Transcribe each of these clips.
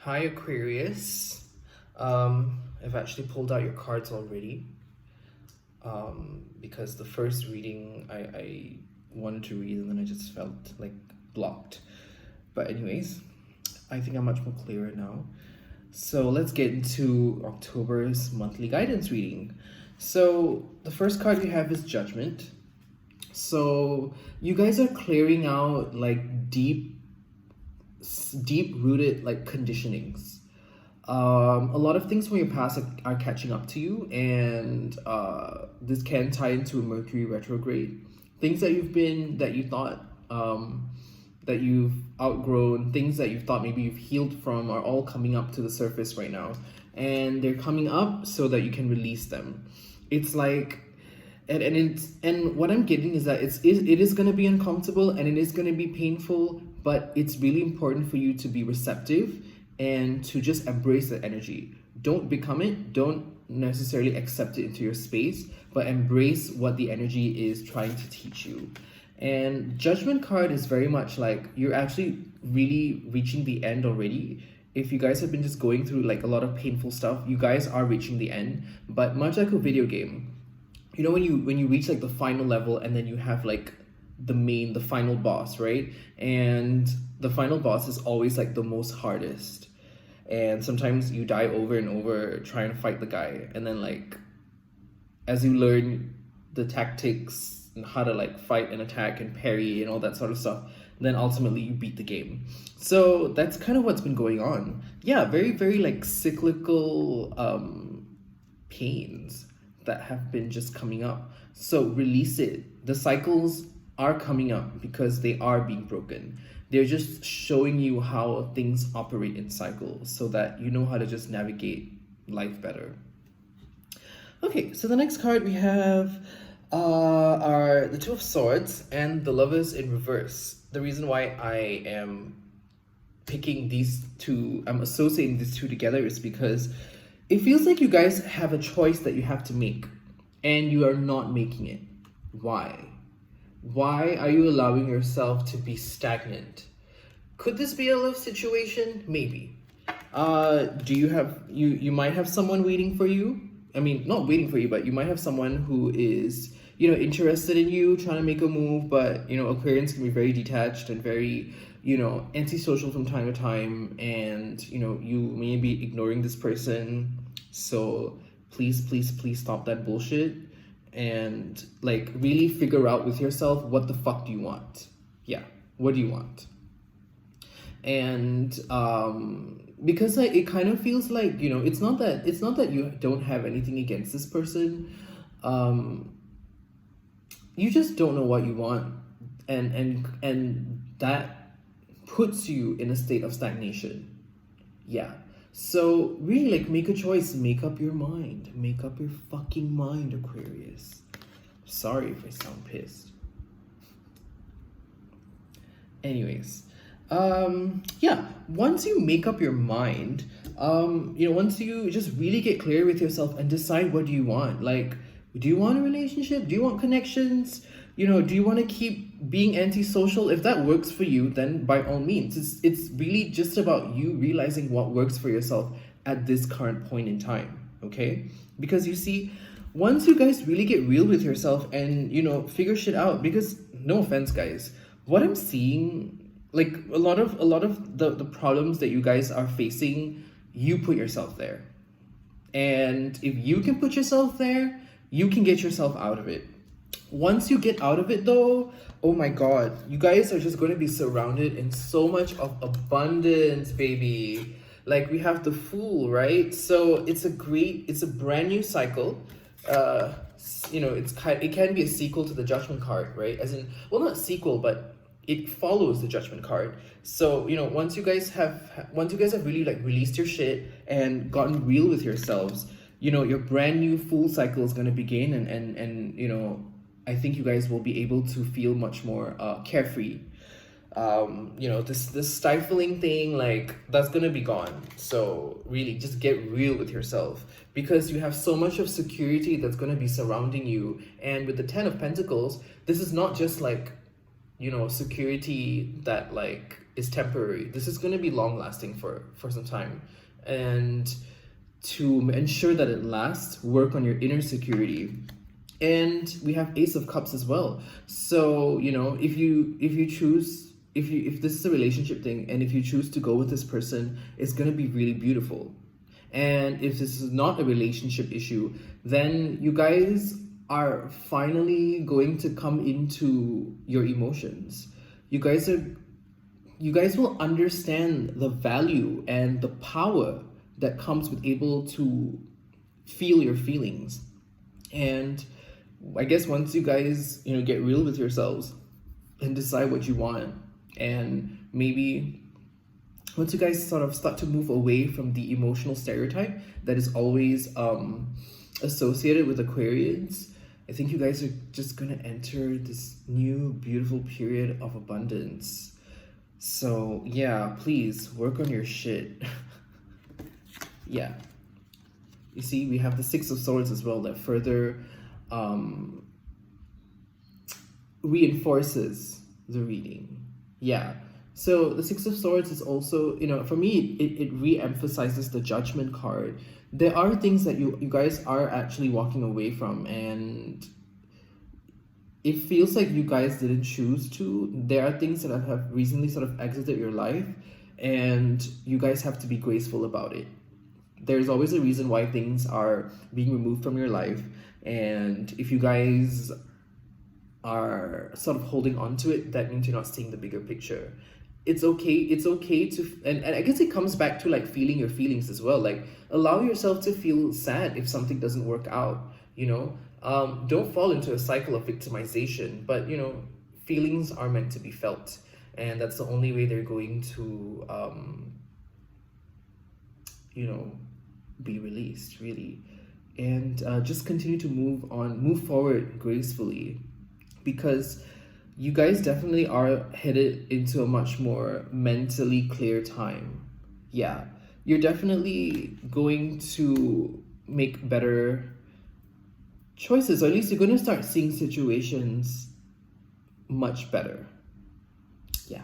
Hi Aquarius. I've actually pulled out your cards already. Because the first reading I wanted to read and then I just felt like blocked. But anyways, I think I'm much more clearer now. So let's get into October's monthly guidance reading. So the first card we have is Judgment. So you guys are clearing out like deep rooted like conditionings. A lot of things from your past are catching up to you, and this can tie into a Mercury retrograde. Things that you thought that you've outgrown, things that you thought maybe you've healed from, are all coming up to the surface right now, and they're coming up so that you can release them. It's like and what I'm getting is that it is going to be uncomfortable and it is going to be painful, but it's really important for you to be receptive and to just embrace the energy. Don't become it, don't necessarily accept it into your space, but embrace what the energy is trying to teach you. And Judgment card is very much like you're actually really reaching the end already. If you guys have been just going through like a lot of painful stuff, you guys are reaching the end. But much like a video game, you know, when you reach like the final level and then you have like the final boss, right? And the final boss is always like the most hardest, and sometimes you die over and over trying to fight the guy, and then like as you learn the tactics and how to like fight and attack and parry and all that sort of stuff, then ultimately you beat the game. So that's kind of what's been going on. Yeah, very very like cyclical pains that have been just coming up. So release it. The cycles are coming up because they are being broken. They're just showing you how things operate in cycles so that you know how to just navigate life better. Okay, so the next card we have are the Two of Swords and the Lovers in reverse. The reason why I am picking these two, I'm associating these two together, is because it feels like you guys have a choice that you have to make and you are not making it. Why? Why are you allowing yourself to be stagnant? Could this be a love situation? Maybe. Do you have you might have someone waiting for you? I mean, not waiting for you, but you might have someone who is, you know, interested in you, trying to make a move, but you know, Aquarians can be very detached and very, you know, antisocial from time to time, and you know, you may be ignoring this person. So please stop that bullshit and like really figure out with yourself, what the fuck do you want? Yeah, what do you want? And because like it kind of feels like, you know, it's not that you don't have anything against this person. You just don't know what you want, and that puts you in a state of stagnation. Yeah. So really, like, make a choice. Make up your mind. Make up your fucking mind, Aquarius. Sorry if I sound pissed. Anyways, yeah. Once you make up your mind, you know, once you just really get clear with yourself and decide what do you want. Like, do you want a relationship? Do you want connections? You know, do you want to keep being antisocial? If that works for you, then by all means. It's really just about you realizing what works for yourself at this current point in time, okay? Because you see, once you guys really get real with yourself and, you know, figure shit out, because no offense, guys, what I'm seeing, like a lot of the problems that you guys are facing, you put yourself there. And if you can put yourself there, you can get yourself out of it. Once you get out of it though, oh my god, you guys are just going to be surrounded in so much of abundance, baby. Like, we have the Fool, right? So it's a brand new cycle. You know, it can be a sequel to the Judgment card, right? As in, well, not sequel, but it follows the Judgment card. So, you know, once you guys have really like released your shit and gotten real with yourselves, you know, your brand new Fool cycle is going to begin, and you know, I think you guys will be able to feel much more carefree. You know, this stifling thing, like, that's gonna be gone. So really, just get real with yourself, because you have so much of security that's gonna be surrounding you. And with the Ten of Pentacles, this is not just like, you know, security that like is temporary. This is going to be long lasting for some time. And to ensure that it lasts, work on your inner security. And we have Ace of Cups as well. So, you know, if you choose, if this is a relationship thing, and if you choose to go with this person, it's going to be really beautiful. And if this is not a relationship issue, then you guys are finally going to come into your emotions. You guys will understand the value and the power that comes with able to feel your feelings. And I guess once you guys, you know, get real with yourselves and decide what you want, and maybe once you guys sort of start to move away from the emotional stereotype that is always associated with Aquarians, I think you guys are just gonna enter this new beautiful period of abundance. So yeah, please work on your shit. Yeah. You see, we have the Six of Swords as well that further reinforces the reading. Yeah. So the Six of Swords is also, you know, for me, it re-emphasizes the Judgment card. There are things that you guys are actually walking away from, and it feels like you guys didn't choose to. There are things that have recently sort of exited your life, and you guys have to be graceful about it. There's always a reason why things are being removed from your life, and if you guys are sort of holding on to it, that means you're not seeing the bigger picture. It's okay to, and I guess it comes back to like feeling your feelings as well. Like, allow yourself to feel sad if something doesn't work out, you know. Don't fall into a cycle of victimization, but you know, feelings are meant to be felt, and that's the only way they're going to you know, be released, really. And just continue to move forward gracefully, because you guys definitely are headed into a much more mentally clear time. Yeah, you're definitely going to make better choices, or at least you're going to start seeing situations much better. Yeah.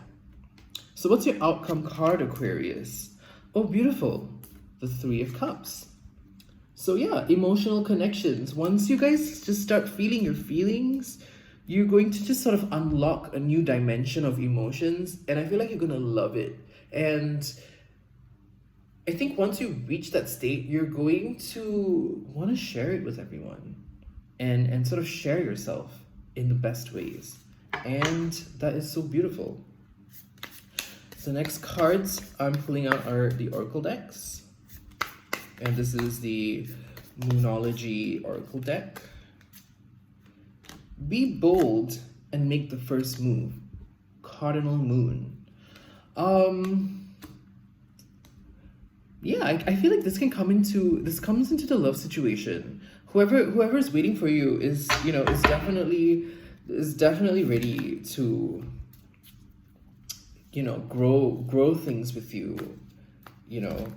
So what's your outcome card, Aquarius? Oh, beautiful. The Three of Cups. So yeah, emotional connections. Once you guys just start feeling your feelings, you're going to just sort of unlock a new dimension of emotions, and I feel like you're gonna love it. And I think once you reach that state, you're going to want to share it with everyone, and sort of share yourself in the best ways. And that is so beautiful. The next cards I'm pulling out are the Oracle decks. And this is the Moonology Oracle deck. Be bold and make the first move. Cardinal Moon. Yeah, I feel like this comes into the love situation. Whoever is waiting for you is, you know, is definitely ready to, you know, grow things with you, you know.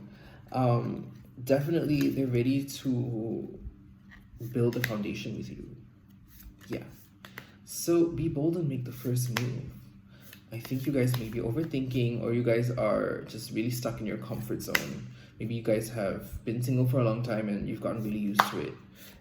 Definitely they're ready to build a foundation with you. Yeah. So be bold and make the first move. I think you guys may be overthinking, or you guys are just really stuck in your comfort zone. Maybe you guys have been single for a long time and you've gotten really used to it.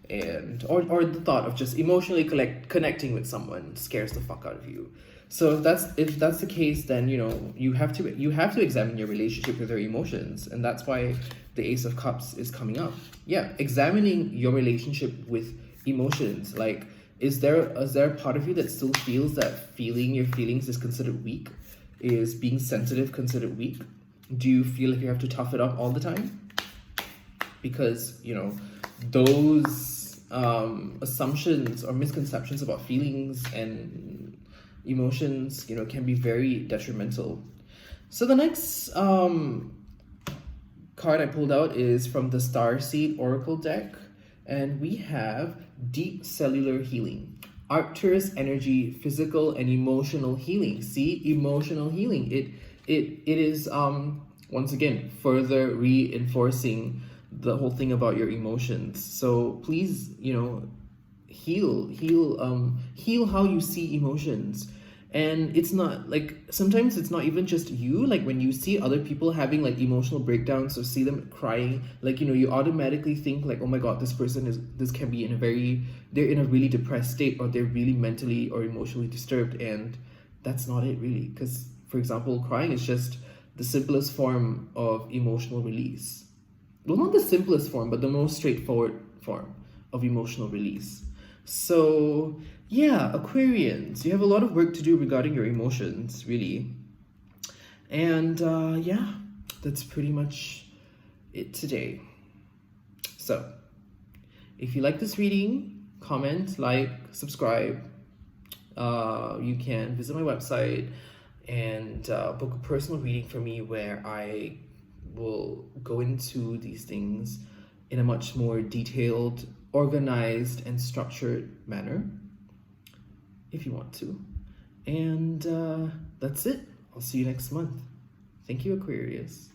And or the thought of just emotionally connecting with someone scares the fuck out of you. So if that's the case, then you know you have to examine your relationship with your emotions, and that's why the Ace of Cups is coming up. Yeah, examining your relationship with emotions. Like, is there a part of you that still feels that feeling your feelings is considered weak? Is being sensitive considered weak? Do you feel like you have to tough it up all the time? Because, you know, those assumptions or misconceptions about feelings and emotions, you know, can be very detrimental. So the next card I pulled out is from the Starseed Oracle deck, and we have Deep Cellular Healing. Arcturus energy, physical and emotional healing. See, emotional healing. It is once again further reinforcing the whole thing about your emotions. So please, you know, heal how you see emotions. And it's not like, sometimes it's not even just you. Like when you see other people having like emotional breakdowns or see them crying, like, you know, you automatically think like, oh my god, this can be in a they're in a really depressed state, or they're really mentally or emotionally disturbed. And that's not it really, because for example, crying is just the simplest form of emotional release. Well, not the simplest form, but the most straightforward form of emotional release. So, yeah, Aquarians, you have a lot of work to do regarding your emotions, really. And yeah, that's pretty much it today. So, if you like this reading, comment, like, subscribe. You can visit my website and book a personal reading for me, where I will go into these things in a much more detailed, organized, and structured manner, if you want to. And that's it. I'll see you next month. Thank you, Aquarius.